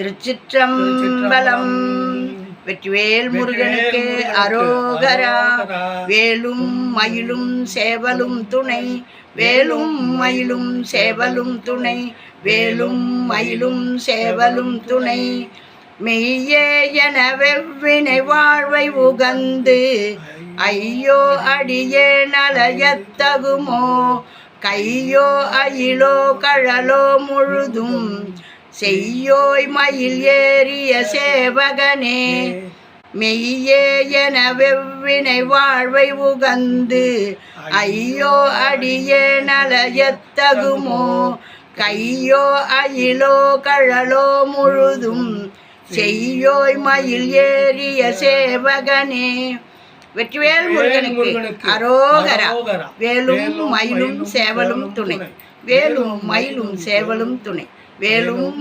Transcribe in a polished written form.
திருச்சிற்றம்பலம். வெற்றிவேல் முருகனுக்கு அரோகரா. வேலும் மயிலும் சேவலும் துணை, வேலும் மயிலும் சேவலும் துணை, வேலும் மயிலும் சேவலும் துணை. மெய்யே என வெவ்வினை வாழ்வை உகந்து, ஐயோ அடியே நலையத்தகுமோ, கையோ அயிலோ கழலோ முழுதும் செய்யோய் மயில் ஏறிய சேவகனே. மெய்யே என வெவ்வினை வாழ்வை உகந்து, ஐயோ அடியே நலையத்தகுமோ, கையோ அயிலோ கழலோ முழுதும் செய்யோய் மயில் ஏறிய சேவகனே. வெற்றிவேல் முருகனுக்கு அரோகரா. வேலும் மயிலும் சேவலும் துணை, வேலும் மயிலும் சேவலும் துணை, வேலும்